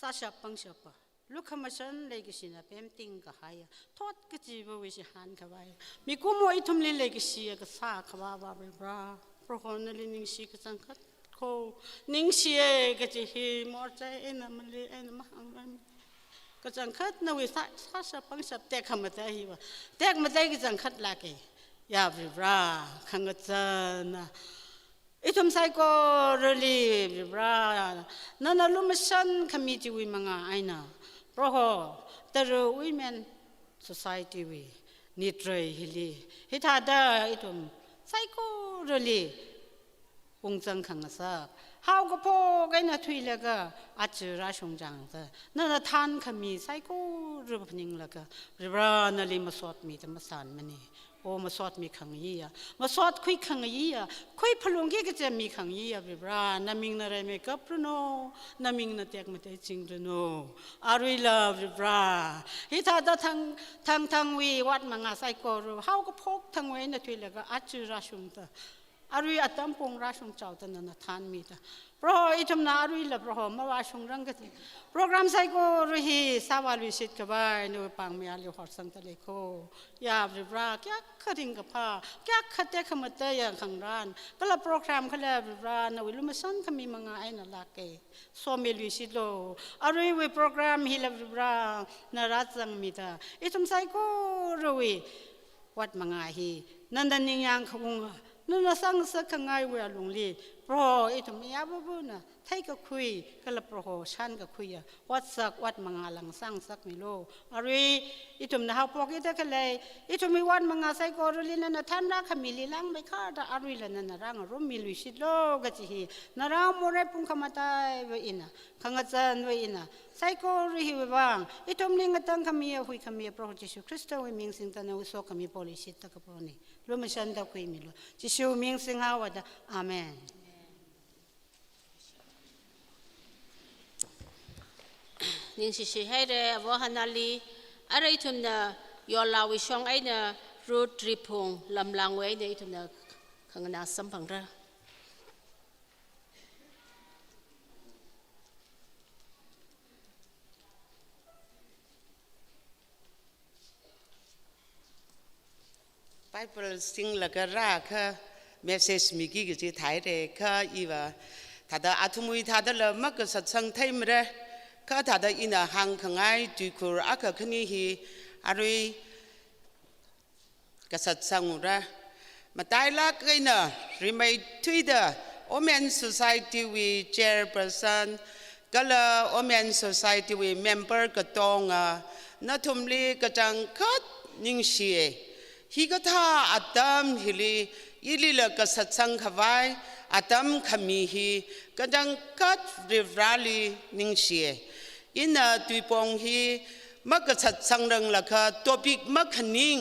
Sashapangshapa. Look how much legacy na painting kahaya. Thought kajiba wish hand kawai. Mikumo itumli legacy a sa kawawa bra. Prohonally ningshi kasankat ko. Ningshi gaji morta in a malay and mahang. Kasankat no with Sashapangshap take hamatahiva. Take matagis and cut laki. Yavi bra. Kangatana. Itum psycho really bra. Nana lumasan committee we manga aina. Proho the women society we nitre hili. Hitada itum psycho really ungzang kangasa. How go po gaina twilaga achu rashung jang. Nana tan kami psycho rubbing laga. Ribra nali masot me the masan mani. O masot mi kangiya, masot kui kangiya, kui palungi ke mi kangiya bibra, naming na re makeup no, naming na tek mate ching no, arila bibra. Hita da tang we wat mga psycho, how go pok tang we na twilaga achu rashungta, arui atampong rashung chauta na tan mita. Bro, itum na arila bro, mawashung rangati. Program psycho ruhi sawal visit kabay no pang mi ali horsang taleko. Ya bibra kya karing kapa, kya kate kamate ya kangran. Kala program kala bibra na wilumasan kami mga ay na laki. So mi visit lo. Arui we program hila bibra na ratsang mita. Itum psycho ruhi wat mga hi. Nandaning yang kabunga. Nana sang sa kangay we alungli. โปรไอ้ถุมีอาบุนะไทยก็คุยก็ละโปรชันก็คุยวัดสักวัดมังอาลังสร้างสักมิโลอารีไอ้ถุนะฮาปอกอีเด็กเลยไอ้ถุมีวัดมังอาไซโกรุลินนะท่านรักขมิลิลังไม่ขาดอารีละนั่นร่างรุมมิลุชิโลกจิฮีนาราโมเรปุงขมาตายไว้อินะขังจันไว้อินะไซโกรุฮิวบังไอ้ถุมลิงตังขมีหุยขมีโปรจิชูคริสต์วิมิงสิงตันอุโสขมีโพลิชิตตะกโปรนี่รู้ไม่ชันตะคุยมิโลจิชูมิงสิงหาวดาอาเมนนิ่งสิให้เรว่าฮันนาลีอะไรทุนน่ะยอลาวิชองไอ้น่ะรูดริพงลำลังไว้ในทุนน่ะข้างหน้าสัมพังระไปเปิดสิ่งละก็รักค่ะเมสเซจมีกี่ก็จะถ่ายเลยค่ะอีว่าถ้าได้อาทุมุยถ้าได้ละมักก็สัตย์สังไทยมั้ยก็ถ้าได้อินาหังข้างไงจุกุรอักขณีฮีอารุยก็สัตย์สังอุระมาตายละก็อินาริไม่ทุยเดอโอเมน society we chairperson ก็ละโอเมน society we member ก็ต้องนัทุมลีก็จังคัดนิ่งเสียฮีก็ท่าอาดัมฮิลียิลิละก็สัตย์สังขวายอาดัมขมีฮีก็จังคัดริฟราลีนิ่งเสียอินาตุยปองฮีมักสัตย์สังเรงละค่ะตัวปิกมักขนิ่ง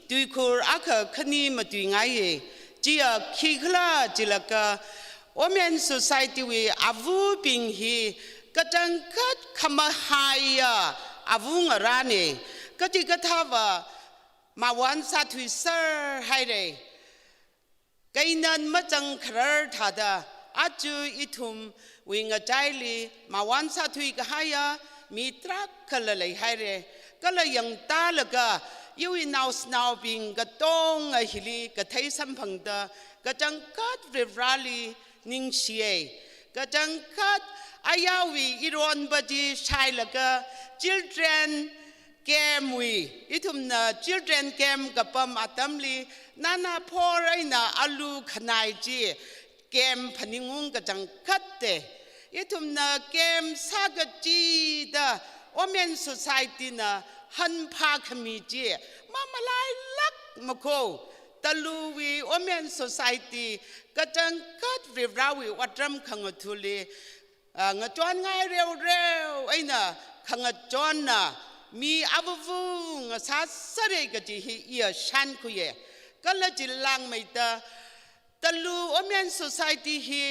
ตุยคูร์อักขณีมาตุยไงจีอาขี้ขลาจีละค่ะโอเมน society วีอาวูปิงฮีก็จังคัดขมาหายอาวูงรานีก็จีก็ท่าว่ามาวันสัตย์เซอร์ให้เลยก็อินันมาจังคราท่าดาอาจูอิทุมวิ่งใจลีมาวันสัตย์ก็ให้มีตรักก็เลยให้เลยก็เลยยังตาละก็ยูอินาวสนาวบิงก็ต้องฮิลีก็ไทยสัมพันธ์ก็จังกัดเรราลีนิ่งเสียก็จังกัดอายาวีอิรอนบดีชายละก็ children game วีอิทุมนะ children game กับปั๊มอัตมลีนานาพอไรนะอาลูขนายจีเกมพนิงุงก็จังกัดเตอีทุมนะเกมสักจีดาโอเมน society นะฮันพาขมีจีมามาลายลักมาโคตะลูวีโอเมน society ก็จังกัดริราวีวัดรำขังทุลีงจวนง่ายเร็วไอ้น่ะขังจวนน่ะมีอาบุฟุงสัตสเรกจีฮีเอียชันคุยก็เลยจิลังไม่ตะลูโอเมน society ฮี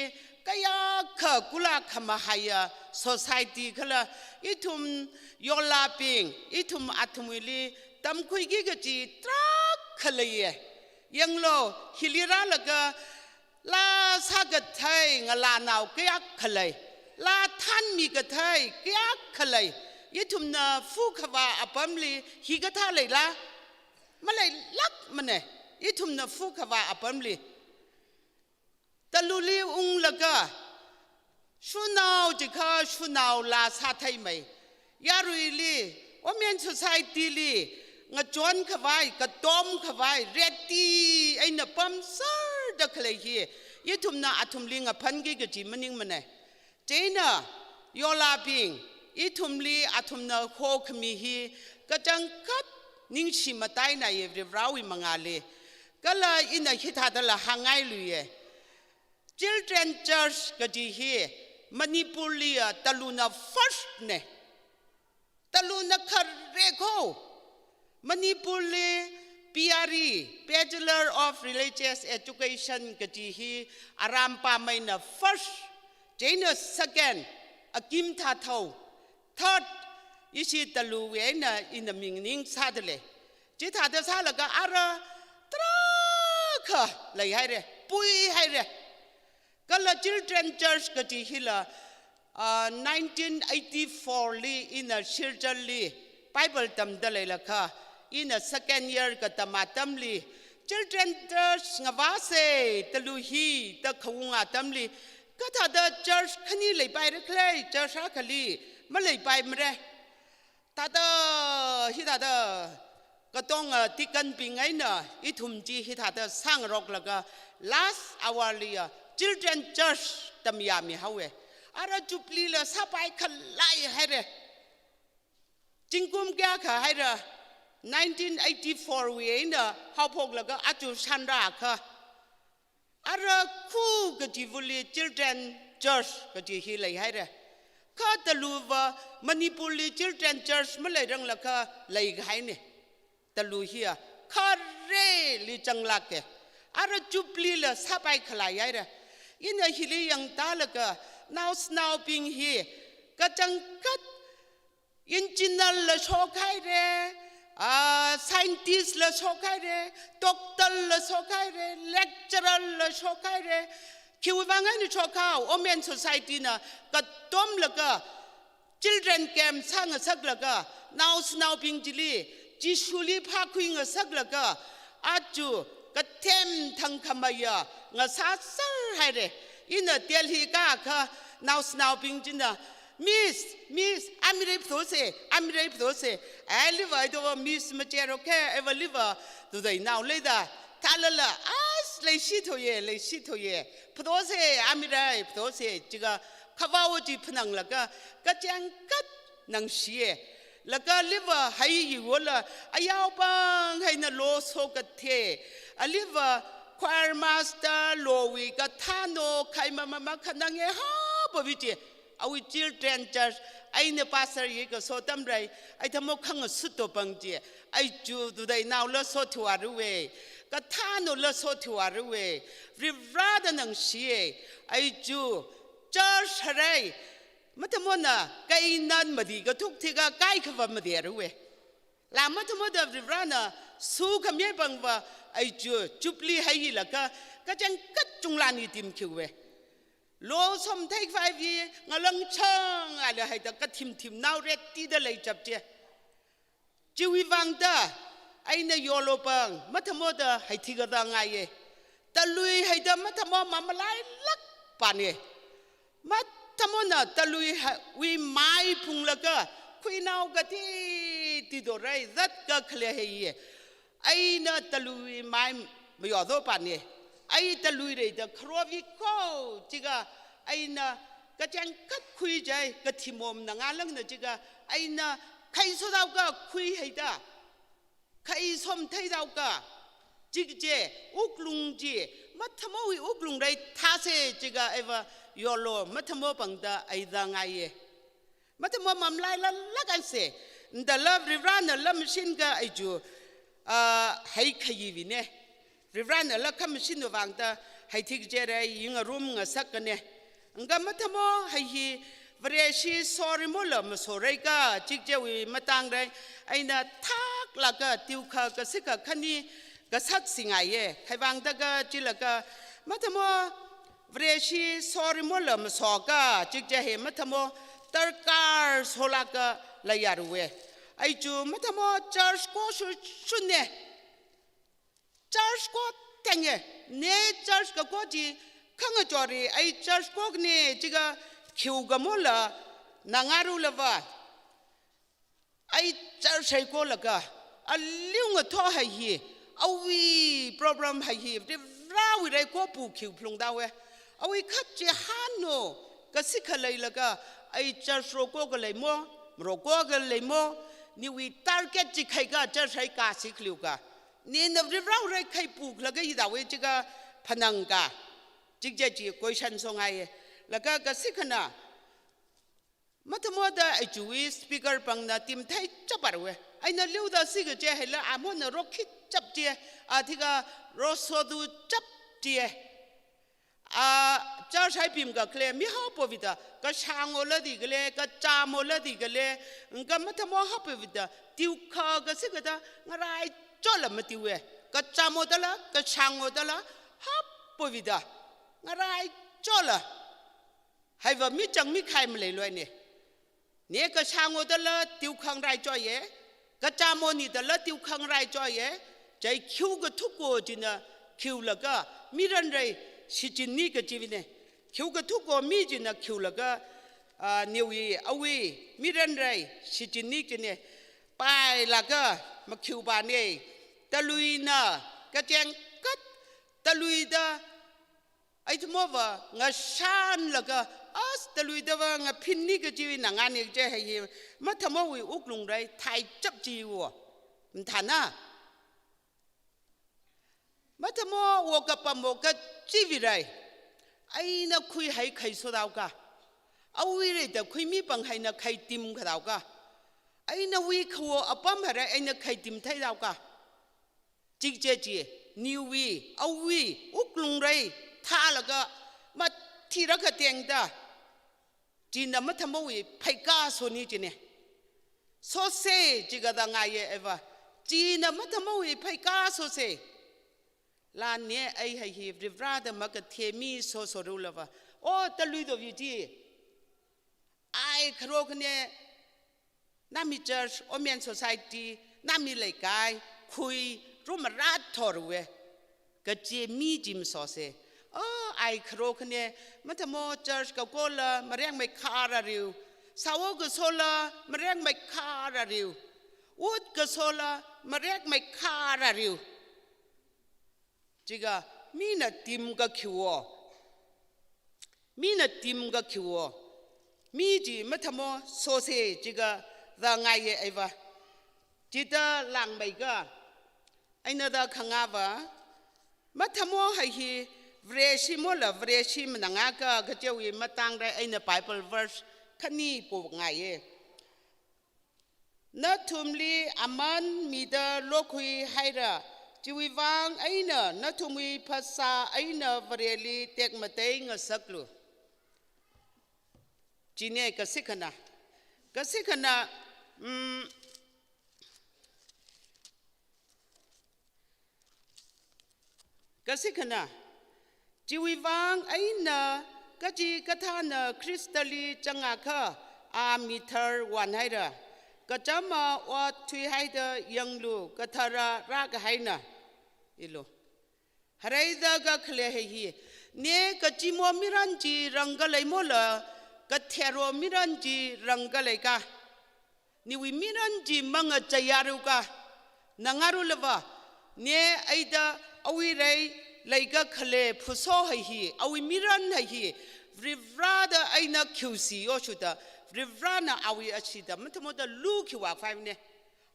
ก็อยากขกุลาขมาหาย society ก็เลยอีทุมยอลาปิงอีทุมอัตุมิลีตั้มคุยกี่ก็จีตรักขเลยยังโลฮิลิราลก็ลาสักไทยงลานาวก็อยากขเลยลาท่านมีก็ไทยก็อยากขเลยอีทุมน่ะฟูขว่าอปัมลีฮีก็ท่าเลยละมาเลยลักมันเนี่ยอีทุมน่ะฟูขว่าอปัมลีตะลุลีอุงละก็ชูนาวจิข้าชูนาวลาซาไทยไหมยารุยลีโอเมน society ลีงจวนขวายกระต้มขวายเรตตีไอ้น่ะปั๊มซาร์ดักเลยฮียี่ทุมน่ะอาทุมลีงพันกี่กจีมันยังมันเนี่ยเจน่ะยอลาปิงยี่ทุมลีอาทุมน่ะโคขมีฮีก็จังกัดนิ่งชิมาตายน่ะเยริราวิมังอาลีก็เลยอินน่ะฮิตาดละหางไงลุยChildren Church ก็จีฮีมณีปุรีตะลุน่ะ first เนี่ยตะลุน่ะคาเรโคมณีปุรีPRE Bachelor of Religious Education ก็จีฮีอารามปาไม่น่ะ first เจน second อากิมทาเทา third ยิชิตะลุเวน่ะอินน่ะมิงนิ่งซาเดเลยจิตาเดซาละก็อาระตรักเลยให้เรปุยให้เรก็ละ Children Church ก็ที่ฮิละ1984ลีอินเชลจัลลีไบเบิลตำได้เลยล่ะค่ะอินsecond year ก็ตมาตำลี Children Church งาวาเซตะลุฮีตะขวงอาตำลีก็ถ้าเด Church คันนี้เลยไปเรื่อยๆ Church คลีมันเลยไปไม่ได้ถ้าเดฮิตาเดก็ต้องที่กันปิงไงน่ะอีทุมจีฮิตาเดสร้างรกแล้วก็ last hour ลี children church ตำยามีเฮาเวอาราจุบลีละสบายขลายให้เรจิงกุมแก่ค่ะให้เร1984วีน่ะเฮาพกแล้วก็อาจุชันราค่ะอาราคู่กับจิบุลี children church ก็จิฮิเลยให้เรข้าตะลูว่ามณีปุรี children church มาเลยดังละค่ะเลยให้เนี่ยตะลูเฮียข้าเร่ลิจังลักเกอาราจุบลีละสบายขลายให้เรยินดีฮิลียังตาละก็now being here ก็จังกัดอินจิเนอร์ละโชคให้เร่scientist ละโชคให้เร่ด็อกเตอร์ละโชคให้เร่เลคเชอร์ละโชคให้เร่คิดว่าไงนี่โชคเขาโอเมน society น่ะก็ต้มละก็ children camp สร้างสักละก็ now being จิลีจิชุลีพาคุยสักละก็อาจูก็เทมทั้งคำยางาซาสให้เร่อินเดียลีก้าค่ะ now being จินะMiss, I'm ready to say. I live over Miss Majero care ever live to the now later. Talala, as lay shit to ye. Pose, I'm ready to say, Jiga, Kavaji Panang Laga, Gajang Gat Nang Shie. Laga liver, Hai Wola, Ayabang, Haina Lo Sokate, a liver, choir master, Lowi, Gatano, Kaimama Kanang, Haboviti. Our children church, I ne pastor ye go so tamray, I tamo kang a suto bangji, I do they now less so to our way. Gatano less so to our way. Rather than she, I do church hooray. Matamona, Kainan Madiga took Tiga Kaikava Madeira way. La Matamoda Rivrana, Su Kamyabangva, I do Jubilee Hayilaka, Kajang Katunglani Tim Kiwe. Lo some take 5 years, a long chong, I had a cut him now ready the late chapter. Jewy Vangda, I know Yorla bang, Matamoda, I tiga dangaye. Talui had a Matamo Mamalai luck pane. Matamona, Talui, we my punglaga, Queen now gati tidore, that girl clear here. I know Talui, my Myodo pane. I Talui the Krovi ko, Jiga, I na Gajang cut Kuijay, Gatimom Nangalang the Jiga, I na Kaisodauga, Kui Heda, Kaisom Taidauga, Jigje, Uklungji, Matamoi Uklung Ray Tase Jiga ever Yorla, Matamo Bangda, Aidangaye. Matamo Mam Lila, like I say, the love Rivana, La Machinga, I do, Haikayivine. Rivrana la kamishino vangta hai tigjere yinga room nga sakane nga matamo hai vareshi sorry mola masoreka jigje wi matang dai aina thak la ka tiukha ka sika khani ka sat singaye hai vangta ka chilaka matamo vareshi sorry mola masoka jigje he matamo tarkar solaka la yarwe ai chu matamo church ko shunne Church ko tenge ne church ka ko ji khang chori ai church ko ne jiga khiu ga mola nangaru lava ai church ai ko laga a liung tho hai hi awi problem hai hi de ra wi dai ko pu khiu plong da we awi khat je hano ka sikhalai laga ai church ro ko ga lai mo ro ko ga lai mo ni wi target ji khai ga church ai ka sikliu ka Nin of the Rowray Kaipu, Lagida, Wijiga, Pananga, Jigjaji, Goshan Songai, Lagaga Sikana. Matamoda, a Jewish speaker, Panga, Tim Tai Chaparwe. I know Luda Sigaja, I'm on a rocket chapter, Atiga, Rosodu chapter. Charge Hypimga claim me hop with the Gashangola digale, Gachamola digale, and Gamatamo hop with the Duka Gasigata, right. Jola Matiwe, Gachamodala, Gachangodala, Hapovida, Narai Jola. Have a mitchang Mikhaimle Lone. Neka Changodala, Tukang Rai Joye, Gachamoni the Latukang Rai Joye, Jay Kuga Tuko Jina, Kulaga, Miranray, Shijinika Jivine, Kuga Tuko Mijina Kulaga, Niwi, away, Miranray, Shijinikine, Pai Laga. Makubane, Talui na, Kajang cut, Talui da, ไอ้ทั้งหมดว่างาชันแล้วก็ตะลุยแต่ว่างาพินนี่ก็จีวินงานนี้จะให้มาทั้งหมดวิอุกลงไรไทยจับจีวัวมันทันนะมาทั้งหมดวัวกับปั๊มวัวกับจีวิไรไอ้นักคุยให้ใครสุดเอากะเอาวิไรแต่คุยมีปังให้นักใครติมเขาเอากะไอ้นักวิขวัวเอาปั๊มอะไรไอ้นักใครติมไทยเอากะจิกเจจีนิววีเอาวีอุกลงไรท่าแล้วก็มาที่รักเตียงตาจีนมาทำวิไพกาโซนี่จีเนี่ยโซเซจีก็ต่างไงเอวะจีนมาทำวิไพกาโซเซลานเนี่ยไอ้ให้ฮิบริบราดมากเทมีโซโซรูลวะโอ้ตะลุยตัววิจีไอ้ครอกเนี่ยน้ามีเจอร์โอเมียนโซไซตี้น้ามีเลยกายคุยรู้มารัดทอร์เวก็เจมีจิมโซเซไอ้ครอกเนี่ยมันทำโมเจอร์กับโกลมาเรียกไม่คาราริวสาวกโซลามาเรียกไม่คาราริวอุดก็โซลามาเรียกไม่คาราริวจิกะมีน่ะติมก็คิวมีน่ะติมก็คิวมีจีมันทำโมโซเซจิกะร่างไงไอ้วะจิตาหลังไปก็ไอ้นั่นข้างาวะมาทำโมให้ฮีเวรชิมละเวรชิมนังอากาก็จะวิมาตั้งได้ไอ้นั่น Bible verse ขันนี้ปวกไงนัททุมลีอามันมีแต่โลกุยให้ละจีวิวังไอ้นั่นนัททุมีภาษาไอ้นั่นเวรลีเต็กมาเตงสักลูจีเนี่ยก็สิขนาก็สิขนาจีวิวังไอ้น่ะก็จีก็ท่านคริสตัลลีจังอาค่ะอามิเทอร์วันให้ละก็จะมาว่าทุยให้เดยังลูก็ทารารักให้น่ะอีลูอะไรเดก็เคลียให้ฮีเนี่ยก็จีมัวมิรันจีรังก็เลยมัวละก็เทโรมิรันจีรังก็เลยกะนี่วิมิรันจีมังจะยารุกะนังารุลวะเนี่ยไอ้เดเอาวิไรเลยก็เคลียผู้โซ่ให้ฮีเอาวิมิรันให้ฮีริบราดไอ้นักคิวซีโอชุดาริบราน่ะเอาวิอาชีดามันทั้งหมดลูกคิวว่าไฟเนี่ย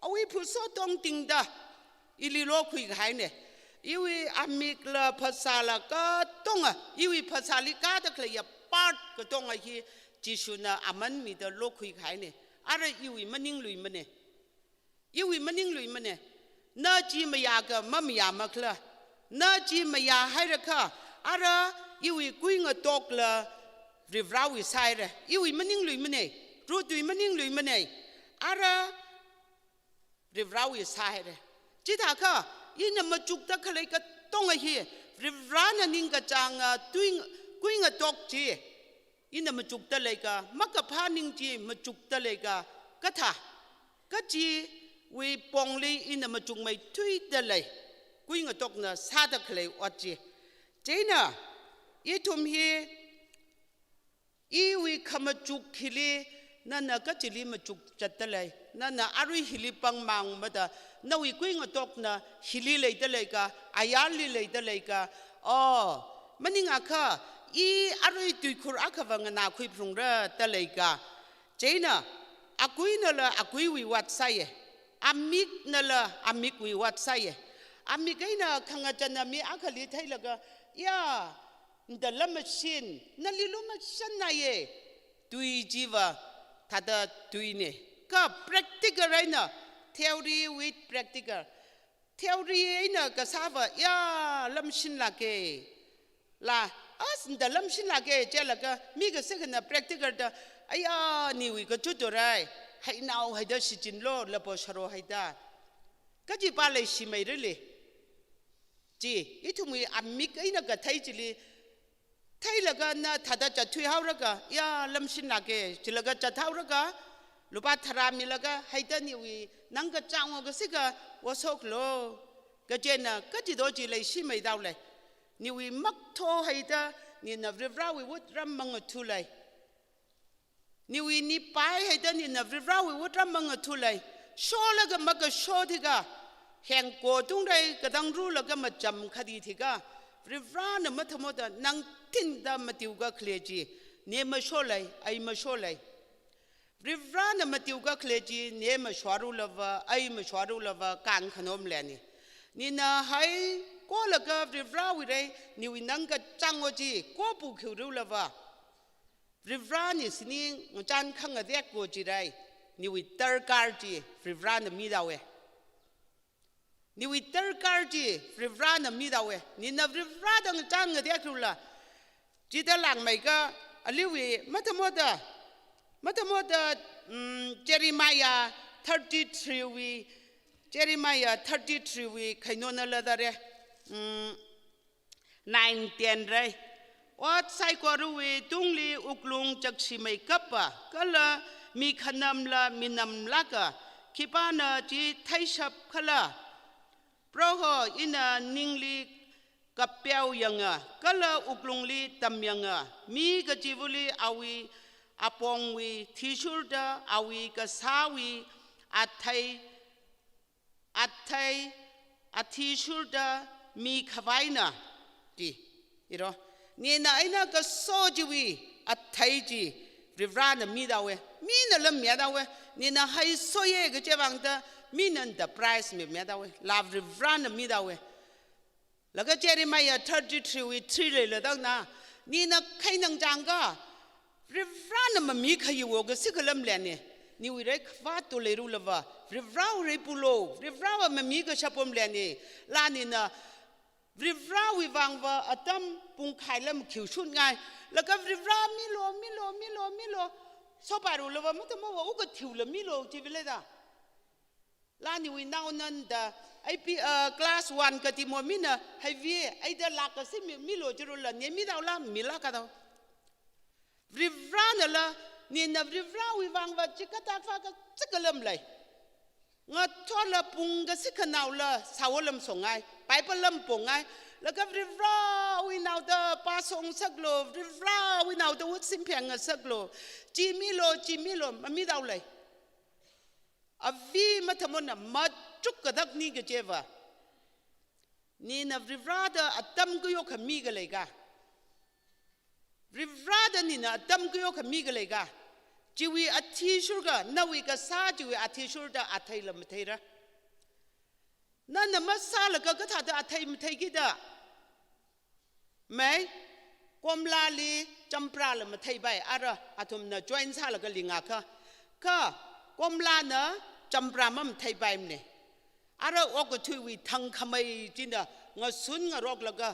เอาวิผู้โซ่ต้องติงดาอิลิโลคุยกันเนี่ยอีวิอามิกละภาษาละก็ต้องอ่ะอีวิภาษาลิกาตะเคลียปาร์ตก็ต้องไอ้ฮีจิชุนะอามันมีแต่โลกคุยกันเนี่ยอะไรอีวิมันนิ่งลุยมันเนี่ยอีวิมันนิ่งลุยมันเนี่ยน่าจีไม่อยากก็ไม่อยากมากละน่าจีไม่อยากให้ละค่ะอะไรอีวิกุยงตกละริบราวิสัยเลยอีวิมันนิ่งลุยมันเนี่ยรู้ตัวมันนิ่งลุยมันเนี่ยอะไรริบราวิสัยเลยจิตาค่ะอีน่ะมาจุกตะเคลียก็ต้องไอ้เหี้ยริบราน่ะนิ่งกระจังตัวกุยงตกจีอีน่ะมาจุกตะเลยก็มักกะพานิ่งจีมาจุกตะเลยก็ท่าก็จีวิปองลีอินมาจุงไม่ทุยเดลัยกุยงตกนะซาตะเคลยอดจีเจน่ะอีทุมฮีอีวิขมาจุกฮิลีนั่นน่ะก็จิลีมาจุกจัดเดลัยนั่นน่ะอารุฮิลีปังมังมาดานาวิกุยงตกนะฮิลีเลยเดลัยกะอายาลีเลยเดลัยกะอ๋อมันนี่งะค่ะอีอารุตุยคุรอาควังนาคุยพรุงเรเดลัยกะเจน่ะอากุยนั่นละอากุยวิวัดไซอามิกนั่นละอามิกวิวัดไซอามิกไอ้น่ะขังอาจารย์มีอาคลิไทยละก็ยาแต่ละมัชินนั่นลิลุมัชินนายตุยจีวะทัดตุยเนี่ยก็ practical ไอ้น่ะ theory with practical theory ไอ้น่ะก็ทราบว่ายาลำชินละเกล่ะแต่ลำชินละเกเจ้าละก็มีก็สิ่งน่ะ practical แต่ไอ้ยานี่วิก็จุดอะไรให้นาวให้ได้สิจินโลละพอชโรให้ได้ก็จีบอะไรสิไม่รู้เลยจีอีทุ่มอามิกไอ้นักไทยจีลีไทยละกันนะถ้าจะทุยหาละก็ยาลำสินละเกจีละก็จะเท่าละก็ลูกป้าทรามีละก็ให้ได้นี่วินั่งก็จ้างว่าก็สิก็ว่าโซกโลก็เจน่ะก็จีโดจีเลยสิไม่ได้เลยนี่วิมักโทให้ได้นี่นับเรียบร้อยวุฒิรำมังทุเลยนี่วินี่ไปให้ได้นี่นับเรียบร้อยวุฒิรำมังทุเลยโชว์แล้วก็มักก็โชว์ที่ก็แห่งโกตุงได้ก็ต้องรู้แล้วก็มาจำคดีที่ก็ริบร้านน่ะมาทั้งหมดนั่งเท ทินดามาติวก็เคลียจีเนี่ยมาโชว์เลยไอมาโชว์เลยริฟรานมาติวก็เคลียจีเนี่ยมาชวารุลาวาไอมาชวารุลาวากางขนมเลยนี่นะให้ก็แล้วก็ริฟราวิเรนี่วินังก็จังวจีก็ปูคิวรุลาวาริฟรานี่สินี่งจันขังเรียกกูจีไรนี่วิเตอร์การจีริฟรานมีดาวเวนี่วิเตอร์การจีริฟรานมีดาวเวนี่นับริฟราดังจังเรียกรู้ละจีตหลังไม่ก็อลิวีมัธมดาเจริมายา33 วีเจริมายา33 วีใครโน่นละดาร์9 10เลยว่าใส่กว่ารู้วีตุงลีอุกลุงจักชิไม่กับปะก็ละมีขนมละมีน้ำละก็คิปานาจีไทยชับขละเพราะว่าอินานิ่งลีกับเปียวยังอ่ะก็ละอุกลุงลีตำยังอ่ะมีกจิบุลีอาวีอาปองวีทิชุลดาอาวีกสาวีอัตไทอัทิชุลดามีขวายนะจีอีรอเนี่ยนะไอ้น่ะก็โซจีวีอัตไทจีริฟรานมีดาวเวมีนั่นละมีดาวเวเนี่ยนะให้โซเย่ก็จะบังตามีนั่นแต่ price มีดาวเวลาริฟรานมีดาวเวแล้วก็เจริมายา33 วี3เลยละตั้งนะนี่นะใครนั่งจังก็ริฟรานมันมีใครอยู่ก็สิกลมเลยเนี่ยนี่วิเรกฟ้าตัวเลยรู้ละว่าริฟราเรปุโลริฟราว่ามันมีก็ชอบผมเลยเนี่ยลานี่นะริฟราวิวังว่าอัตมปุ่งไข่แล้วมันขิวชุดไงแล้วก็ริฟรามิโลชอบไปรู้ละว่ามันจะมาว่าอุกถิวละมิโลจีวิเลด้าลานี่วินาวันนั้นแต่ไอพีคลาส1ก็ที่มัวมินะให้วีไอเดลักก็สิมิโลจะรู้ละเนี่ยมิดาวละมิลากันดาวริฟราเนี่ยละนี่นับริฟราวิวังว่าจิกตาฟ้าก็สิกลมเลยงาทอดละปุงก็สิขนาวละสาวลมส่งไงไปปลมป่งไงแล้วก็ริฟราวินาวเดปาสงสักโลริฟราวินาวเดวุฒิสิมเพียงสักโลจีมิโลมันมีดาวเลยอวีมาทำมันน่ะมาจุกกระดักนี่ก็เจ้านี่นับริฟราเดอัตมก็ยกขมีกันเลยกะริฟราเดนี่นะอัตมก็ยกขมีกันเลยกะจีวีอัฐิชุกะนาวิกษาจีวีอัฐิชุดาอัฐิละไม่เท่านั่นน่ะมาซาละก็ถ้าอัฐิไม่เท่ากี่ดาไม่กอมลาลีจำปราละไม่เท่าไปอะไรอาทุมน่ะจอยน์ซาละก็ลิงอ่ะก็กอมลานะจำปรามันไม่เท่าไปมั้ยอะไรโอ้ก็ทุยทั้งขมายจีน่ะงาสุนงารอกละก็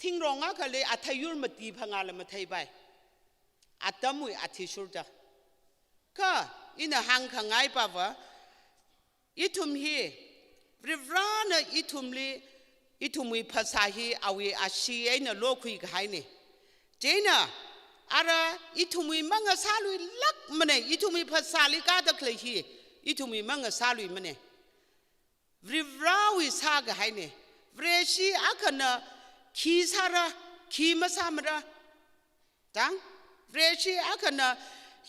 ทิ้งรองอ่ะก็เลยอัฐิยุรมาตีพังอะไรไม่เท่าไปอัตมุยอัฐิชุดาก็อินะหังขังไงป่าวะอิทุมฮีริฟรานะอิทุมวิภาษาฮีเอาวิอาชีไอนะโลกุยกายเนี่ยเจน่ะอะไรอิทุมวิมังสาลุยลักมันเนี่ยอิทุมวิภาษาลิกาตะเคลฮีอิทุมวิมังสาลุยมันเนี่ยริฟราวิสากายเนี่ยเวรชีอาคันนะขีสาระขีมาสามระจังเวรชีอาคันนะ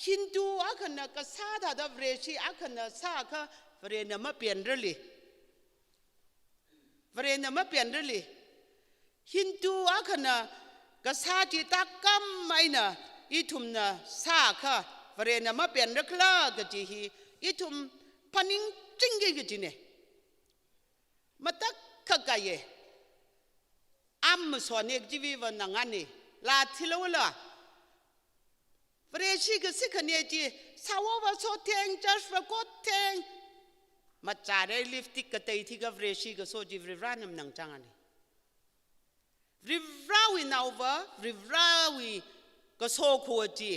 ฮินดูอาคันนะก็ซาดาดเวรชีอาคันนะซาค่ะเวรนะมาเปลี่ยนเรื่องเลยเวรนะมาเปลี่ยนเรื่องเลยฮินดูอาคันนะก็ซาจิตากัมไม่นะอีทุมนะซาค่ะเวรนะมาเปลี่ยนเรื่องละก็จีฮีอีทุมพันิงจิงเกก็จีเนี่ยมาตักขกายอัมสอนเอกจีวีวันนังอันนี้ลาทิลวละเวรชีก็สิขเนจีสาวว่าโซเทงจัสฟะก็เทงมาจารีลิฟติกก็เตยที่กับเวรชีก็โซจีริฟรานำนังจังอันนี้ริฟราวินาววะริฟราวิก็โซขวจี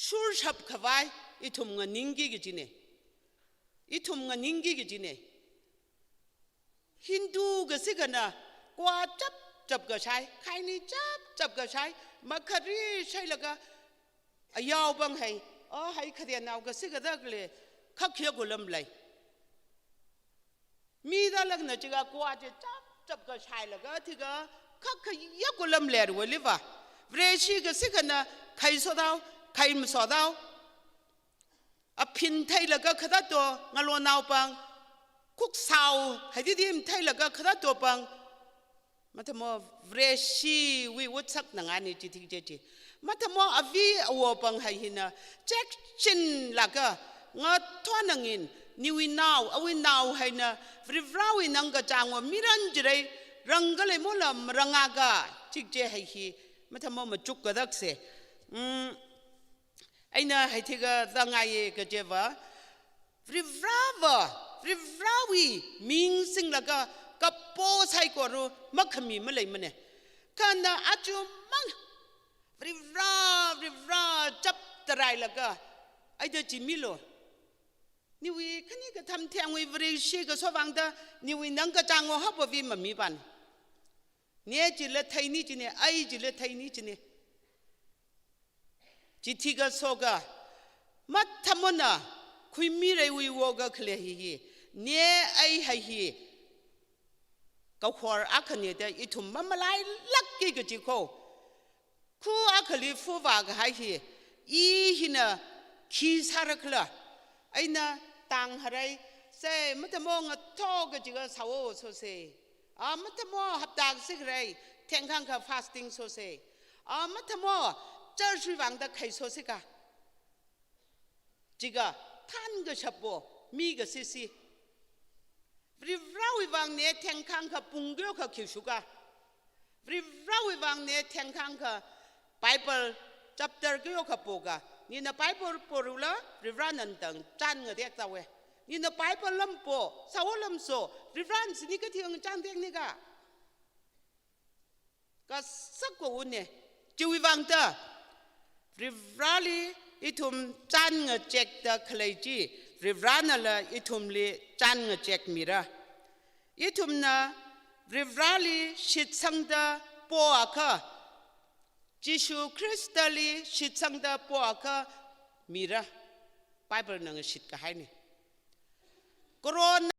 ชูชับขวายอิทุมเงินนิงกีกจีเนอิทุมเงินนิงกีกจีเนฮินดูก็สิกันนะกว่าจับก็ใช้ใครนี่จับก็ใช้มาคดีใช่แล้วก็ยาวบังให้ขดีนาวก็สิกระดักเลยขับเขียวกุลมเลยมีแต่ลักษณะที่กว่าจะจับก็ใช้แล้วก็ที่ก็ขับเขียวกุลมเลยรู้หรือเปล่าเวรชีก็สิกันนะใครสอดเอาใครไม่สอดเอาพินไทยแล้วก็ขดตัวงาลวนาวปังคุกสาวให้ที่ดิมไทยแล้วก็ขดตัวปัง มาทำโมเวรชีวิวุฒิสักหนังอันนี้จิตเจมาทำโมอวีอวบังให้หินะแจ็คชินลักงอทวนังอินนิวินาวอวินาวให้นะฟริฟราวินังกะจางว่ามิรันจเลยรังก็เลยมุลมรังอากาจิตเจให้ฮีมาทำโมมาจุกกระดักเสไอ้น่ะให้ที่ก็ตั้งไงก็เจว่าฟริฟราวีมิงสิงลักกับโป้ใส่กว่ารู้มักขมีมาเลยมันเนี่ยกันน่ะอาจุมังฟริฟราจับตรายลักไอ้เจ้าจิมิโลนี่วิคันนี้ก็ทำเทียงวิฟริชีก็สว่างตานี่วินังก็จางว่าฮับวิมันมีปันเนี่ยจิเลไทยนี่จีเนี่ยไอ้จิเลไทยนี่จีเนี่ยจิตที่ก็โซกะมัดทำมันน่ะคุยมีอะไรวิวก็เคลียร์ฮีเนี่ยไอ้ให้ฮีก็ขวาอักเนี่ยแต่อีทุ่มมันมาไล่ลักกี้ก็จิโคคู่อักลีฟูวาก็ให้ฮีอีหินะขี้สารคละไอ้น่ะต่างอะไรเซ่มันจะมองท้อก็จิก็สาวโซเซมันจะมองหับตากสิไรแทงข้างกับ fasting โซเซมันจะมองเจ้าชีวังตะไคโซเซกะจิก็ท่านก็ชับบ่มีก็ซีริเราวิวังเนี่ยแทงข้างกับปุ่งเกลียวกับคิวชุกะริเราวิวังเนี่ยแทงข้างกับไบเบิลจับเตอร์เกลียวกับปูกะนี่นะไบเบิลปูรุละริวรานันตังจันเงเดียกตาเวนี่นะไบเบิลลำปูสาวลำโซริวรันสินี่ก็เที่ยงจันเดียกนี่กะก็สักกว่าอุ่นเนี่ยจิวิวังเตอริวราลีอีทุ่มจันเงเจกตะเคลจีริวรานัลอีทุ่มลีจันเงเจกมีระอีทุ่มนะริวราลีชิดสังตะปัวค่ะจิชูคริสต์ลีชิดสังตะปัวค่ะมีระไบเบิลนังชิดก็ให้นี่โคโรนา